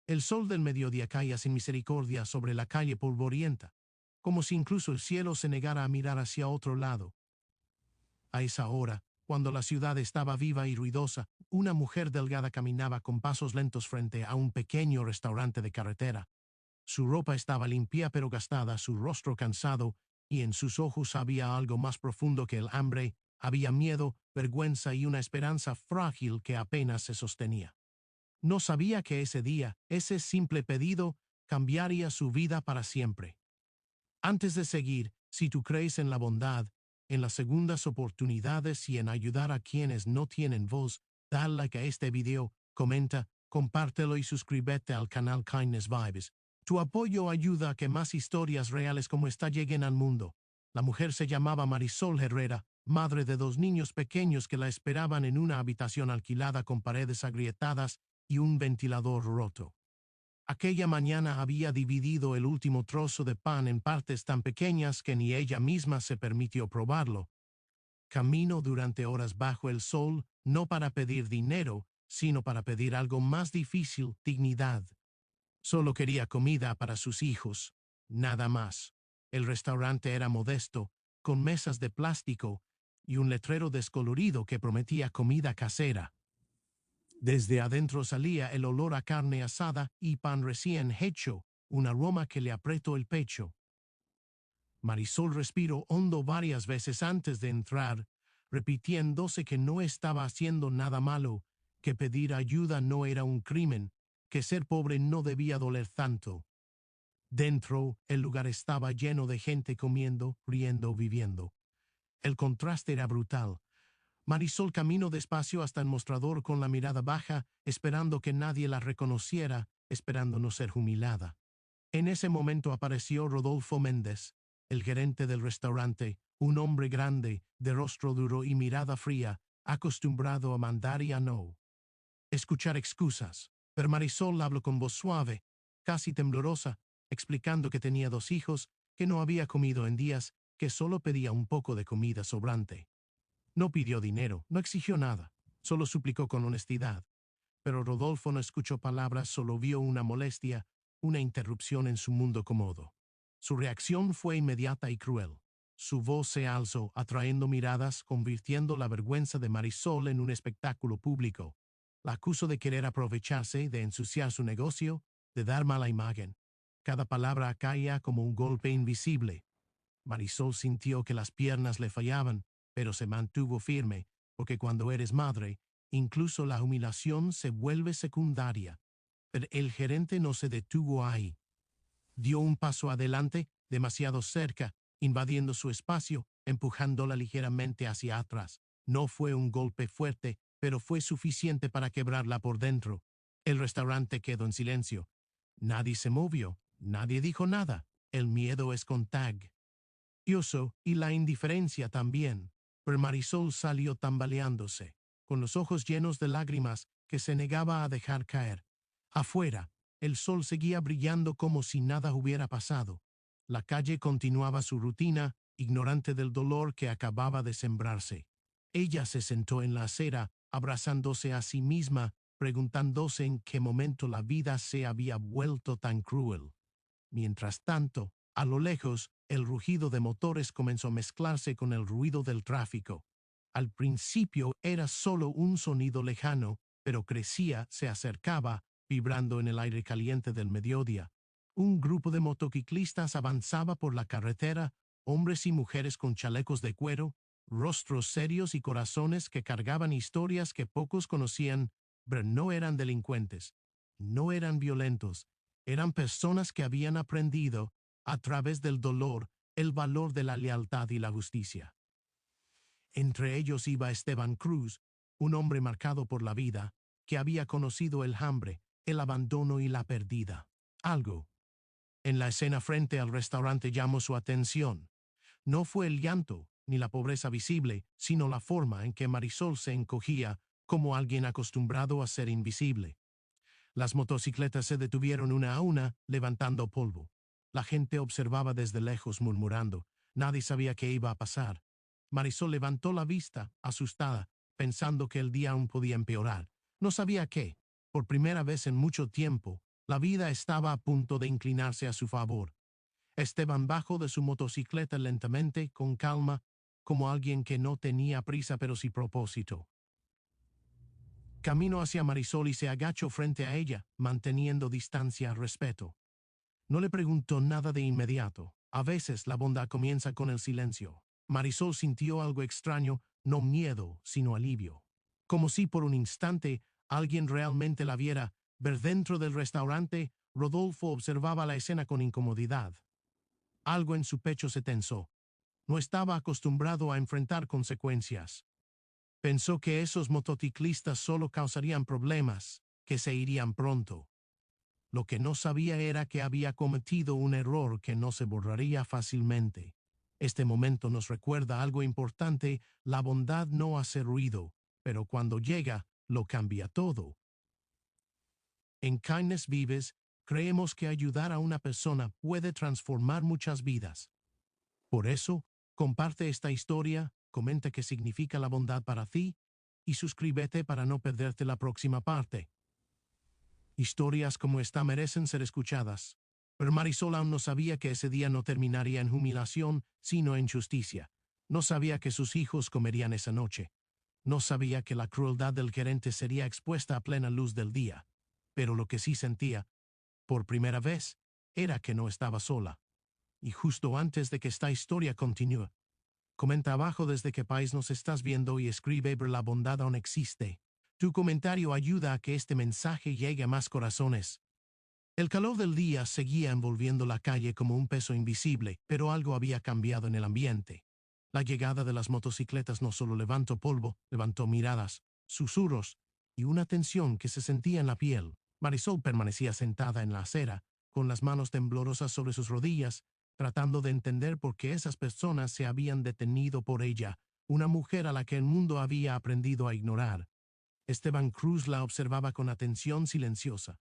El sol del mediodía caía sin misericordia sobre la calle polvorienta, como si incluso el cielo se negara a mirar hacia otro lado. A esa hora, cuando la ciudad estaba viva y ruidosa, una mujer delgada caminaba con pasos lentos frente a un pequeño restaurante de carretera. Su ropa estaba limpia pero gastada, su rostro cansado, y en sus ojos había algo más profundo que el hambre, había miedo, vergüenza y una esperanza frágil que apenas se sostenía. No sabía que ese día, ese simple pedido, cambiaría su vida para siempre. Antes de seguir, si tú crees en la bondad, en las segundas oportunidades y en ayudar a quienes no tienen voz, dale like a este video, comenta, compártelo y suscríbete al canal Kindness Vibes. Tu apoyo ayuda a que más historias reales como esta lleguen al mundo. La mujer se llamaba Marisol Herrera, madre de 2 niños pequeños que la esperaban en una habitación alquilada con paredes agrietadas y un ventilador roto. Aquella mañana había dividido el último trozo de pan en partes tan pequeñas que ni ella misma se permitió probarlo. Caminó durante horas bajo el sol, no para pedir dinero, sino para pedir algo más difícil, dignidad. Solo quería comida para sus hijos, nada más. El restaurante era modesto, con mesas de plástico y un letrero descolorido que prometía comida casera. Desde adentro salía el olor a carne asada y pan recién hecho, un aroma que le apretó el pecho. Marisol respiró hondo varias veces antes de entrar, repitiéndose que no estaba haciendo nada malo, que pedir ayuda no era un crimen, que ser pobre no debía doler tanto. Dentro, el lugar estaba lleno de gente comiendo, riendo, viviendo. El contraste era brutal. Marisol caminó despacio hasta el mostrador con la mirada baja, esperando que nadie la reconociera, esperando no ser humillada. En ese momento apareció Rodolfo Méndez, el gerente del restaurante, un hombre grande, de rostro duro y mirada fría, acostumbrado a mandar y a no escuchar excusas. Pero Marisol habló con voz suave, casi temblorosa, explicando que tenía 2 hijos, que no había comido en días, que solo pedía un poco de comida sobrante. No pidió dinero, no exigió nada, solo suplicó con honestidad. Pero Rodolfo no escuchó palabras, solo vio una molestia, una interrupción en su mundo cómodo. Su reacción fue inmediata y cruel. Su voz se alzó, atrayendo miradas, convirtiendo la vergüenza de Marisol en un espectáculo público. La acusó de querer aprovecharse, de ensuciar su negocio, de dar mala imagen. Cada palabra caía como un golpe invisible. Marisol sintió que las piernas le fallaban, pero se mantuvo firme, porque cuando eres madre, incluso la humillación se vuelve secundaria. Pero el gerente no se detuvo ahí. Dio un paso adelante, demasiado cerca, invadiendo su espacio, empujándola ligeramente hacia atrás. No fue un golpe fuerte, pero fue suficiente para quebrarla por dentro. El restaurante quedó en silencio. Nadie se movió, nadie dijo nada. El miedo es con tag. Y la indiferencia también, pero Marisol salió tambaleándose, con los ojos llenos de lágrimas que se negaba a dejar caer. Afuera, el sol seguía brillando como si nada hubiera pasado. La calle continuaba su rutina, ignorante del dolor que acababa de sembrarse. Ella se sentó en la acera, abrazándose a sí misma, preguntándose en qué momento la vida se había vuelto tan cruel. Mientras tanto, a lo lejos, el rugido de motores comenzó a mezclarse con el ruido del tráfico. Al principio era solo un sonido lejano, pero crecía, se acercaba, vibrando en el aire caliente del mediodía. Un grupo de motociclistas avanzaba por la carretera, hombres y mujeres con chalecos de cuero, rostros serios y corazones que cargaban historias que pocos conocían, pero no eran delincuentes, no eran violentos, eran personas que habían aprendido, a través del dolor, el valor de la lealtad y la justicia. Entre ellos iba Esteban Cruz, un hombre marcado por la vida, que había conocido el hambre, el abandono y la pérdida. Algo en la escena frente al restaurante llamó su atención. No fue el llanto, ni la pobreza visible, sino la forma en que Marisol se encogía, como alguien acostumbrado a ser invisible. Las motocicletas se detuvieron una a una, levantando polvo. La gente observaba desde lejos murmurando. Nadie sabía qué iba a pasar. Marisol levantó la vista, asustada, pensando que el día aún podía empeorar. No sabía qué. Por primera vez en mucho tiempo, La vida estaba a punto de inclinarse a su favor. Esteban bajó de su motocicleta lentamente, con calma, como alguien que no tenía prisa pero sí propósito. Caminó hacia Marisol y se agachó frente a ella, manteniendo distancia, respeto. No le preguntó nada de inmediato. A veces la bondad comienza con el silencio. Marisol sintió algo extraño, no miedo, sino alivio. Como si por un instante alguien realmente la viera. Ver dentro del restaurante, Rodolfo observaba la escena con incomodidad. Algo en su pecho se tensó. No estaba acostumbrado a enfrentar consecuencias. Pensó que esos motociclistas solo causarían problemas, que se irían pronto. Lo que no sabía era que había cometido un error que no se borraría fácilmente. Este momento nos recuerda algo importante: la bondad no hace ruido, pero cuando llega, lo cambia todo. En Kindness Vives, creemos que ayudar a una persona puede transformar muchas vidas. Por eso, comparte esta historia, comenta qué significa la bondad para ti y suscríbete para no perderte la próxima parte. Historias como esta merecen ser escuchadas. Pero Marisol aún no sabía que ese día no terminaría en humillación, sino en justicia. No sabía que sus hijos comerían esa noche. No sabía que la crueldad del gerente sería expuesta a plena luz del día. Pero lo que sí sentía, por primera vez, era que no estaba sola. Y justo antes de que esta historia continúe, comenta abajo desde qué país nos estás viendo y escribe: la bondad aún existe. Tu comentario ayuda a que este mensaje llegue a más corazones. El calor del día seguía envolviendo la calle como un peso invisible, pero algo había cambiado en el ambiente. La llegada de las motocicletas no solo levantó polvo, levantó miradas, susurros y una tensión que se sentía en la piel. Marisol permanecía sentada en la acera, con las manos temblorosas sobre sus rodillas, tratando de entender por qué esas personas se habían detenido por ella, una mujer a la que el mundo había aprendido a ignorar. Esteban Cruz la observaba con atención silenciosa.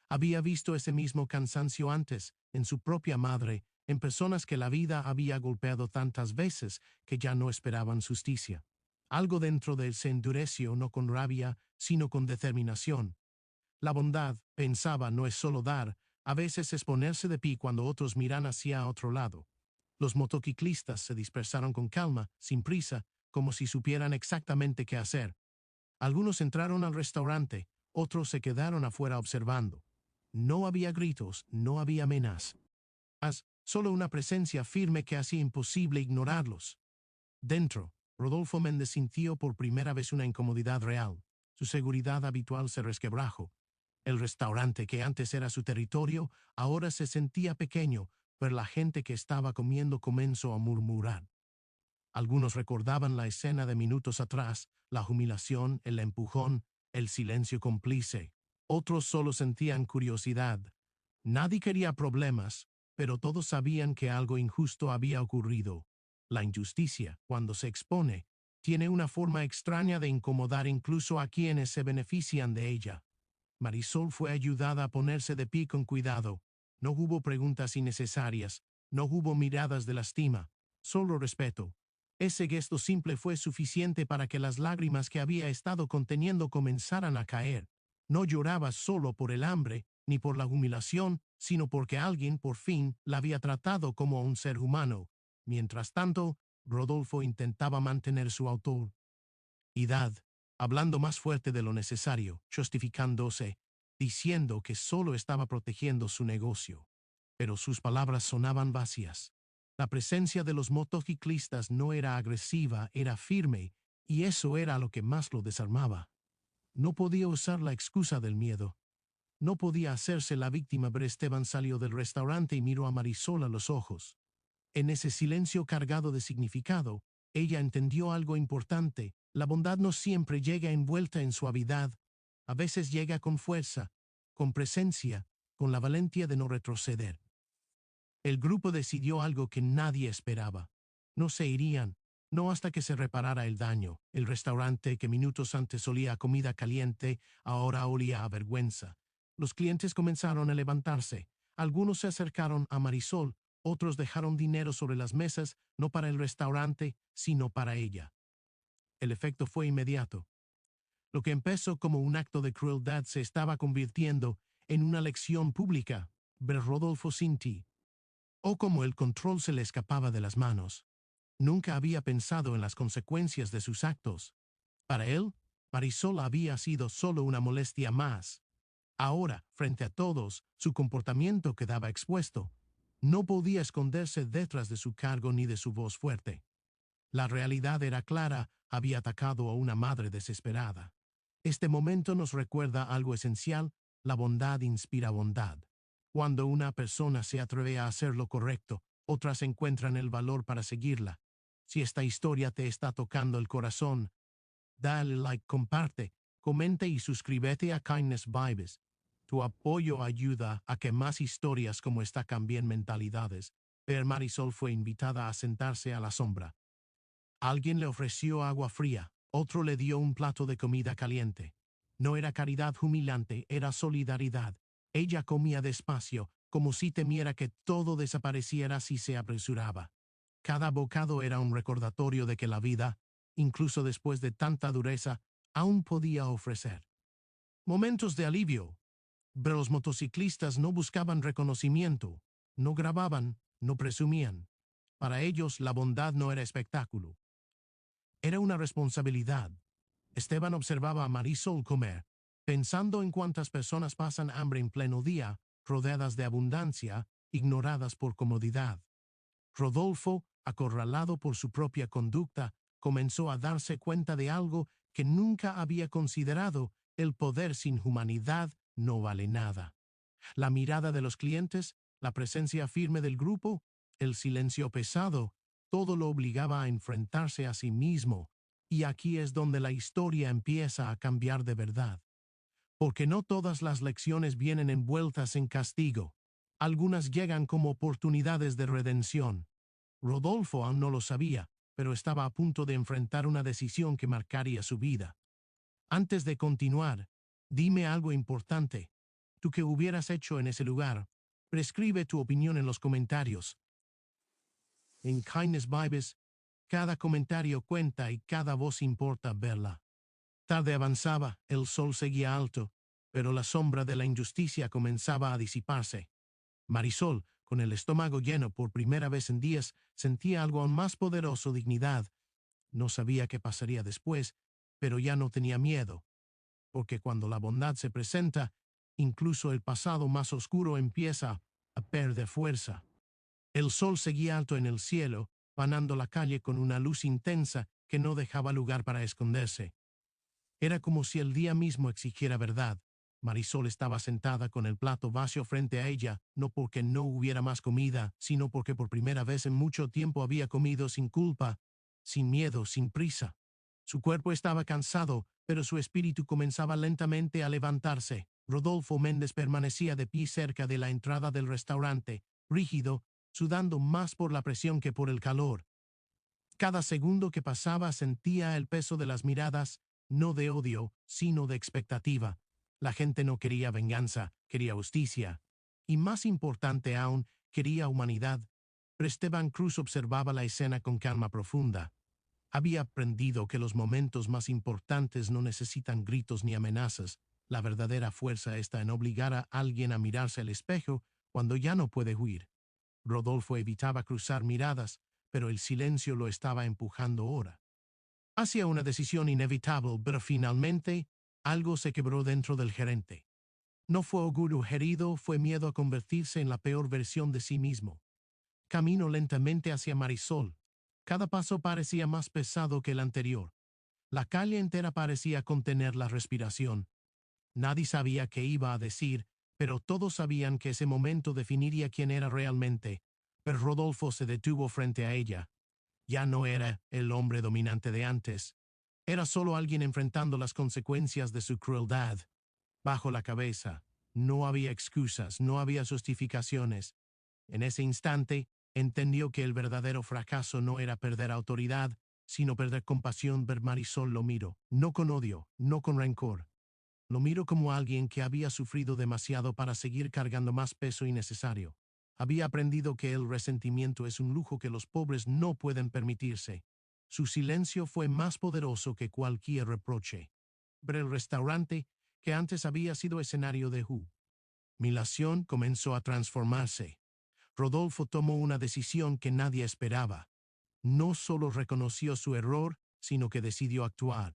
Había visto ese mismo cansancio antes, en su propia madre, en personas que la vida había golpeado tantas veces que ya no esperaban justicia. Algo dentro de él se endureció, no con rabia, sino con determinación. La bondad, pensaba, no es solo dar, a veces es ponerse de pie cuando otros miran hacia otro lado. Los motociclistas se dispersaron con calma, sin prisa, como si supieran exactamente qué hacer. Algunos entraron al restaurante, otros se quedaron afuera observando. No había gritos, no había amenazas. Solo una presencia firme que hacía imposible ignorarlos. Dentro, Rodolfo Méndez sintió por primera vez una incomodidad real. Su seguridad habitual se resquebrajó. El restaurante que antes era su territorio ahora se sentía pequeño, pero la gente que estaba comiendo comenzó a murmurar. Algunos recordaban la escena de minutos atrás, la humillación, el empujón, el silencio cómplice. Otros solo sentían curiosidad. Nadie quería problemas, pero todos sabían que algo injusto había ocurrido. La injusticia, cuando se expone, tiene una forma extraña de incomodar incluso a quienes se benefician de ella. Marisol fue ayudada a ponerse de pie con cuidado. No hubo preguntas innecesarias, no hubo miradas de lástima, solo respeto. Ese gesto simple fue suficiente para que las lágrimas que había estado conteniendo comenzaran a caer. No lloraba solo por el hambre, ni por la humillación, sino porque alguien por fin la había tratado como a un ser humano. Mientras tanto, Rodolfo intentaba mantener su autoridad, hablando más fuerte de lo necesario, justificándose, diciendo que solo estaba protegiendo su negocio. Pero sus palabras sonaban vacías. La presencia de los motociclistas no era agresiva, era firme, y eso era lo que más lo desarmaba. No podía usar la excusa del miedo. No podía hacerse la víctima, pero Esteban salió del restaurante y miró a Marisol a los ojos. En ese silencio cargado de significado, ella entendió algo importante: la bondad no siempre llega envuelta en suavidad, a veces llega con fuerza, con presencia, con la valentía de no retroceder. El grupo decidió algo que nadie esperaba. No se irían, no hasta que se reparara el daño. El restaurante que minutos antes olía a comida caliente, ahora olía a vergüenza. Los clientes comenzaron a levantarse. Algunos se acercaron a Marisol, otros dejaron dinero sobre las mesas, no para el restaurante, sino para ella. El efecto fue inmediato. Lo que empezó como un acto de crueldad se estaba convirtiendo en una lección pública, ver Rodolfo sin ti. O como el control se le escapaba de las manos. Nunca había pensado en las consecuencias de sus actos. Para él, Marisol había sido solo una molestia más. Ahora, frente a todos, su comportamiento quedaba expuesto. No podía esconderse detrás de su cargo ni de su voz fuerte. La realidad era clara, había atacado a una madre desesperada. Este momento nos recuerda algo esencial: la bondad inspira bondad. Cuando una persona se atreve a hacer lo correcto, otras encuentran el valor para seguirla. Si esta historia te está tocando el corazón, dale like, comparte, comente y suscríbete a Kindness Vibes. Tu apoyo ayuda a que más historias como esta cambien mentalidades. Ver Marisol fue invitada a sentarse a la sombra. Alguien le ofreció agua fría, otro le dio un plato de comida caliente. No era caridad humillante, era solidaridad. Ella comía despacio, como si temiera que todo desapareciera si se apresuraba. Cada bocado era un recordatorio de que la vida, incluso después de tanta dureza, aún podía ofrecer momentos de alivio. Pero los motociclistas no buscaban reconocimiento, no grababan, no presumían. Para ellos la bondad no era espectáculo. Era una responsabilidad. Esteban observaba a Marisol comer, pensando en cuántas personas pasan hambre en pleno día, rodeadas de abundancia, ignoradas por comodidad. Rodolfo, acorralado por su propia conducta, comenzó a darse cuenta de algo que nunca había considerado: el poder sin humanidad no vale nada. La mirada de los clientes, la presencia firme del grupo, el silencio pesado, todo lo obligaba a enfrentarse a sí mismo. Y aquí es donde la historia empieza a cambiar de verdad. Porque no todas las lecciones vienen envueltas en castigo. Algunas llegan como oportunidades de redención. Rodolfo aún no lo sabía, pero estaba a punto de enfrentar una decisión que marcaría su vida. Antes de continuar, dime algo importante. ¿Tú qué hubieras hecho en ese lugar? Prescribe tu opinión en los comentarios. En Kindness Vibes, cada comentario cuenta y cada voz importa verla. Tarde avanzaba, el sol seguía alto, pero la sombra de la injusticia comenzaba a disiparse. Marisol, con el estómago lleno por primera vez en días, sentía algo aún más poderoso: dignidad. No sabía qué pasaría después, pero ya no tenía miedo, porque cuando la bondad se presenta, incluso el pasado más oscuro empieza a perder fuerza. El sol seguía alto en el cielo, banando la calle con una luz intensa que no dejaba lugar para esconderse. Era como si el día mismo exigiera verdad. Marisol estaba sentada con el plato vacío frente a ella, no porque no hubiera más comida, sino porque por primera vez en mucho tiempo había comido sin culpa, sin miedo, sin prisa. Su cuerpo estaba cansado, pero su espíritu comenzaba lentamente a levantarse. Rodolfo Méndez permanecía de pie cerca de la entrada del restaurante, rígido, sudando más por la presión que por el calor. Cada segundo que pasaba sentía el peso de las miradas, no de odio, sino de expectativa. La gente no quería venganza, quería justicia. Y más importante aún, quería humanidad. Pero Esteban Cruz observaba la escena con calma profunda. Había aprendido que los momentos más importantes no necesitan gritos ni amenazas. La verdadera fuerza está en obligar a alguien a mirarse al espejo cuando ya no puede huir. Rodolfo evitaba cruzar miradas, pero el silencio lo estaba empujando ahora hacia una decisión inevitable. Pero finalmente, algo se quebró dentro del gerente. No fue orgullo herido, fue miedo a convertirse en la peor versión de sí mismo. Caminó lentamente hacia Marisol. Cada paso parecía más pesado que el anterior. La calle entera parecía contener la respiración. Nadie sabía qué iba a decir, pero todos sabían que ese momento definiría quién era realmente. Pero Rodolfo se detuvo frente a ella. Ya no era el hombre dominante de antes. Era solo alguien enfrentando las consecuencias de su crueldad. Bajo la cabeza. No había excusas, no había justificaciones. En ese instante, entendió que el verdadero fracaso no era perder autoridad, sino perder compasión. Ver Marisol lo miró, no con odio, no con rencor. Lo miró como alguien que había sufrido demasiado para seguir cargando más peso innecesario. Había aprendido que el resentimiento es un lujo que los pobres no pueden permitirse. Su silencio fue más poderoso que cualquier reproche. Pero el restaurante, que antes había sido escenario de Mi nación comenzó a transformarse. Rodolfo tomó una decisión que nadie esperaba. No solo reconoció su error, sino que decidió actuar.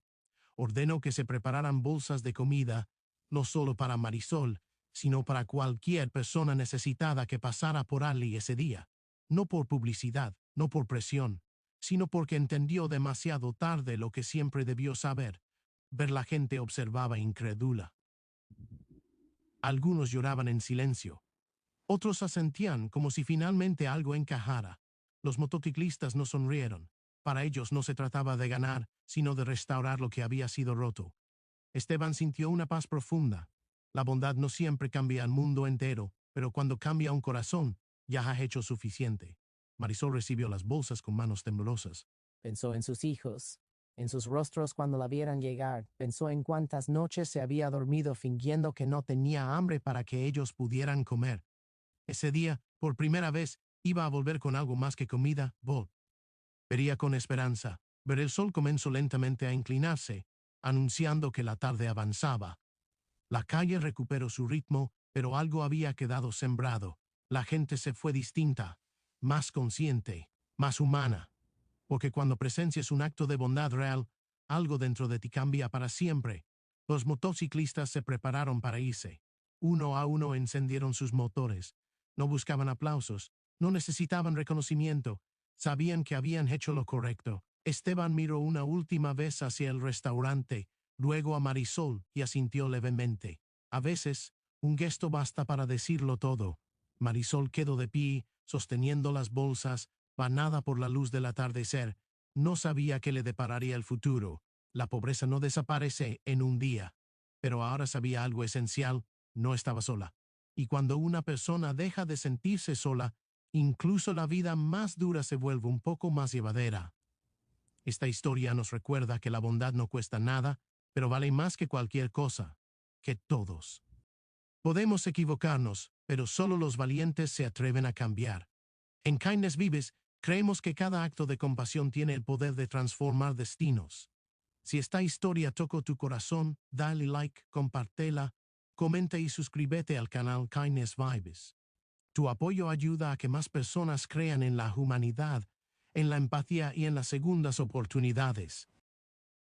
Ordenó que se prepararan bolsas de comida, no solo para Marisol, sino para cualquier persona necesitada que pasara por allí ese día. No por publicidad, no por presión, sino porque entendió demasiado tarde lo que siempre debió saber. Ver la gente observaba incrédula. Algunos lloraban en silencio. Otros asentían como si finalmente algo encajara. Los motociclistas no sonrieron. Para ellos no se trataba de ganar, sino de restaurar lo que había sido roto. Esteban sintió una paz profunda. La bondad no siempre cambia el mundo entero, pero cuando cambia un corazón, ya ha hecho suficiente. Marisol recibió las bolsas con manos temblorosas. Pensó en sus hijos, en sus rostros cuando la vieran llegar. Pensó en cuántas noches se había dormido fingiendo que no tenía hambre para que ellos pudieran comer. Ese día, por primera vez, iba a volver con algo más que comida. Vería con esperanza. Pero el sol comenzó lentamente a inclinarse, anunciando que la tarde avanzaba. La calle recuperó su ritmo, pero algo había quedado sembrado. La gente se fue distinta, más consciente, más humana. Porque cuando presencias un acto de bondad real, algo dentro de ti cambia para siempre. Los motociclistas se prepararon para irse. Uno a uno encendieron sus motores. No buscaban aplausos, no necesitaban reconocimiento. Sabían que habían hecho lo correcto. Esteban miró una última vez hacia el restaurante, luego a Marisol y asintió levemente. A veces, un gesto basta para decirlo todo. Marisol quedó de pie, sosteniendo las bolsas, banada por la luz del atardecer. No sabía qué le depararía el futuro. La pobreza no desaparece en un día. Pero ahora sabía algo esencial: no estaba sola. Y cuando una persona deja de sentirse sola, incluso la vida más dura se vuelve un poco más llevadera. Esta historia nos recuerda que la bondad no cuesta nada, pero vale más que cualquier cosa, que todos. Podemos equivocarnos, pero solo los valientes se atreven a cambiar. En Kindness Vives, creemos que cada acto de compasión tiene el poder de transformar destinos. Si esta historia tocó tu corazón, dale like, compártela, comenta y suscríbete al canal Kindness Vibes. Tu apoyo ayuda a que más personas crean en la humanidad, en la empatía y en las segundas oportunidades.